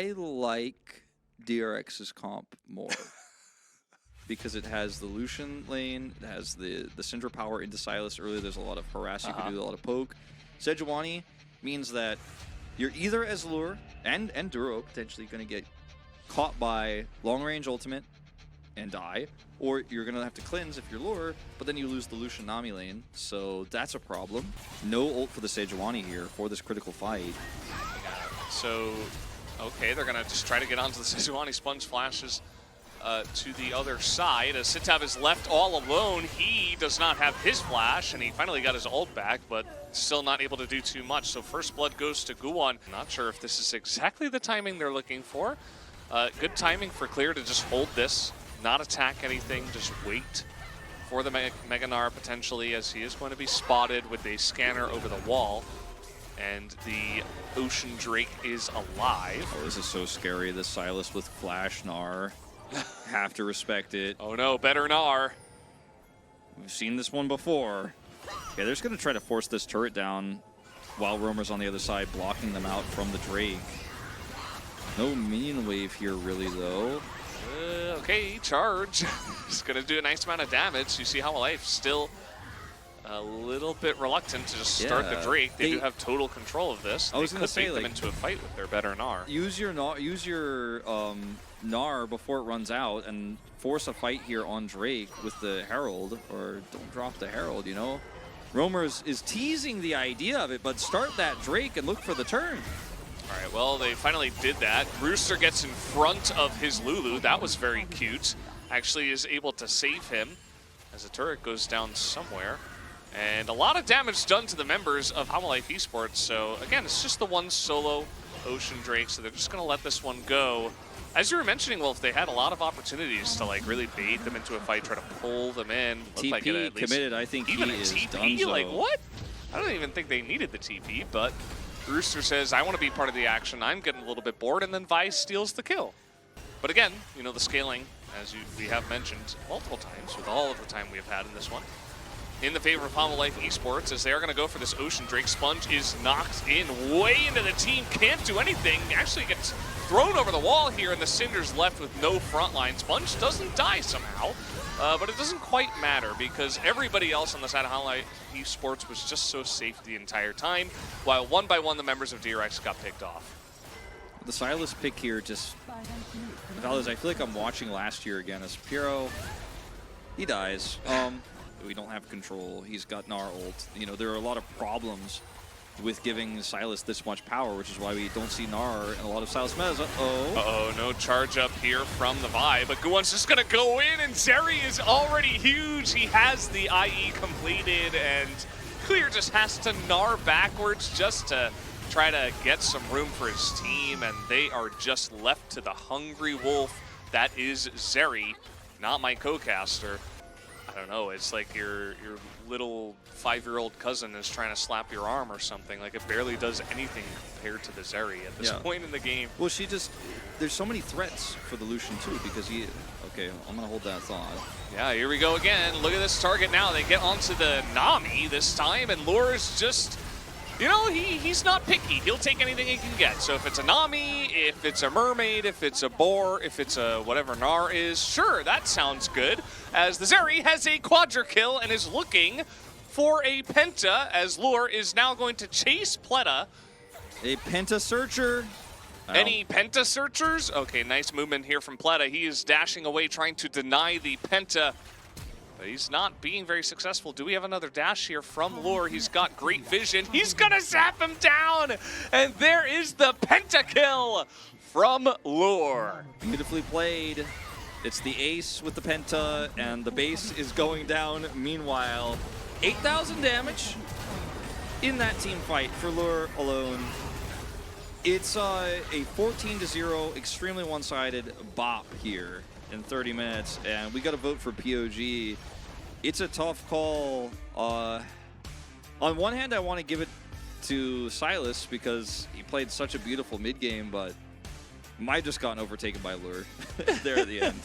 I like DRX's comp more. Because it has the Lucian lane, it has the Syndra power into Sylas early. There's a lot of harass, you can do a lot of poke. Sejuani means that you're either as Lure and Duro potentially going to get caught by long-range ultimate and die, or you're going to have to cleanse if you're Lure, but then you lose the Lucian Nami lane, so that's a problem. No ult for the Sejuani here for this critical fight. So, okay, they're going to just try to get onto the Sejuani. Sponge flashes to the other side. As Sitav is left all alone, he does not have his flash, and he finally got his ult back, but still not able to do too much. So first blood goes to Guwon. Not sure if this is exactly the timing they're looking for. Good timing for Clear to just hold this, not attack anything, just wait for the Mega Gnar potentially, as he is going to be spotted with a scanner over the wall. And the Ocean Drake is alive. Oh, this is so scary. This Sylas with Flash Gnar. Have to respect it. Oh no, better Gnar. We've seen this one before. Okay, they're just going to try to force this turret down while Roamer's on the other side, blocking them out from the Drake. No minion wave here, really, though. Okay, charge. It's going to do a nice amount of damage. You see how Life still a little bit reluctant to just start the Drake. They do have total control of this. I was going to say, them into a fight with their better Gnar. Use your Gnar before it runs out and force a fight here on Drake with the Herald, or don't drop the Herald, you know? Roamer is teasing the idea of it, but start that Drake and look for the turn. All right, well, they finally did that. Rooster gets in front of his Lulu. That was very cute. Actually is able to save him as the turret goes down somewhere. And a lot of damage done to the members of Life Esports. So again, it's just the one solo Ocean Drake, so they're just going to let this one go. As you were mentioning, Wolf, they had a lot of opportunities to like really bait them into a fight, try to pull them in. TP like it at least. Committed, I think even he is TP, done so. like what? I don't even think they needed the TP, but Rooster says, I want to be part of the action. I'm getting a little bit bored, and then Vice steals the kill. But again, you know, the scaling, as we have mentioned multiple times with all of the time we have had in this one, in the favor of Life Esports, as they are going to go for this Ocean Drake. Sponge is knocked in way into the team, can't do anything, actually gets thrown over the wall here, and the Cinder's left with no front line. Sponge doesn't die somehow, but it doesn't quite matter because everybody else on the side of Life Esports was just so safe the entire time, while one by one the members of DRX got picked off. The Sylas pick here just... Fellas, I feel like I'm watching last year again as Pyro, he dies. We don't have control. He's got Gnar ult. You know, there are a lot of problems with giving Sylas this much power, which is why we don't see Gnar in a lot of Sylas metas. Uh-oh, no charge up here from the Vi, but Guwon's just gonna go in, and Zeri is already huge. He has the IE completed, and Clear just has to Gnar backwards just to try to get some room for his team, and they are just left to the hungry wolf. That is Zeri, not my co-caster. I don't know, it's like your little 5-year-old cousin is trying to slap your arm or something. Like, it barely does anything compared to the Zeri at this point in the game. Well, there's so many threats for the Lucian too, because okay, I'm gonna hold that thought. Yeah, here we go again. Look at this target now. They get onto the Nami this time, and Lure is just, you know, he's not picky. He'll take anything he can get. So if it's a Nami, if it's a Mermaid, if it's a Boar, if it's a whatever Gnar is, sure, that sounds good. As the Zeri has a quadra kill and is looking for a Penta, as Lure is now going to chase Pleta. A Penta Searcher. Any Penta Searchers? Okay, nice movement here from Pleta. He is dashing away, trying to deny the Penta. But he's not being very successful. Do we have another dash here from Lure? He's got great vision. He's gonna zap him down! And there is the pentakill from Lure. Beautifully played. It's the ace with the penta, and the base is going down. Meanwhile, 8,000 damage in that team fight for Lure alone. It's a 14-0, extremely one-sided bop here in 30 minutes, and we got to vote for POG. It's a tough call. On one hand, I want to give it to Sylas because he played such a beautiful mid-game, but might have just gotten overtaken by Lure there at the end.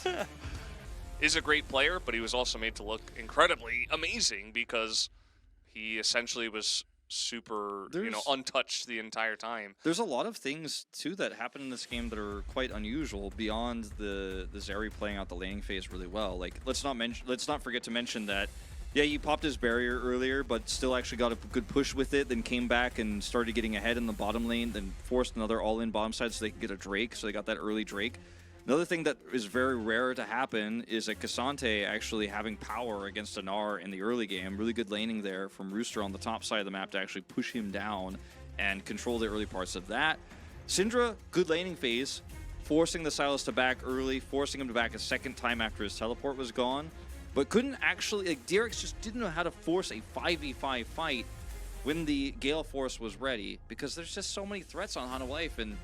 Is a great player, but he was also made to look incredibly amazing because he essentially was super, you know, untouched the entire time. There's a lot of things too that happen in this game that are quite unusual beyond the Zeri playing out the laning phase really well. Like let's not forget to mention that yeah, he popped his barrier earlier, but still actually got a good push with it, then came back and started getting ahead in the bottom lane, then forced another all-in bottom side so they could get a Drake, so they got that early Drake. Another thing that is very rare to happen is a Cassante actually having power against a Gnar in the early game. Really good laning there from Rooster on the top side of the map to actually push him down and control the early parts of that. Syndra, good laning phase, forcing the Sylas to back early, forcing him to back a second time after his teleport was gone, but couldn't actually, like, DRX just didn't know how to force a 5v5 fight when the Gale Force was ready, because there's just so many threats on Hana Life, and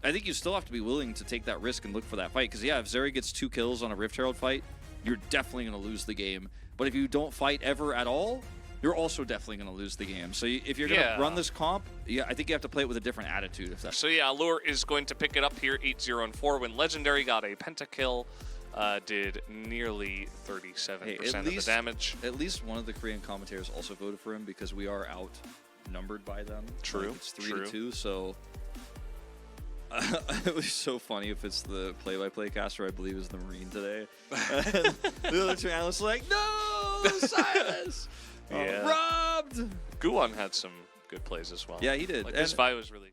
I think you still have to be willing to take that risk and look for that fight. Because, yeah, if Zeri gets 2 kills on a Rift Herald fight, you're definitely going to lose the game. But if you don't fight ever at all, you're also definitely going to lose the game. So if you're going to run this comp, yeah, I think you have to play it with a different attitude. If that's so, yeah, Allure is going to pick it up here, 8-0-4, when Legendary got a pentakill, did nearly 37% of the damage. At least one of the Korean commentators also voted for him because we are outnumbered by them. True. Like it's 3-2, so... it was so funny if it's the play-by-play caster, I believe is the Marine today. And the other 2 analysts are like, no, Silas! Yeah. Robbed! Guwon had some good plays as well. Yeah, he did. Like, his Vi was really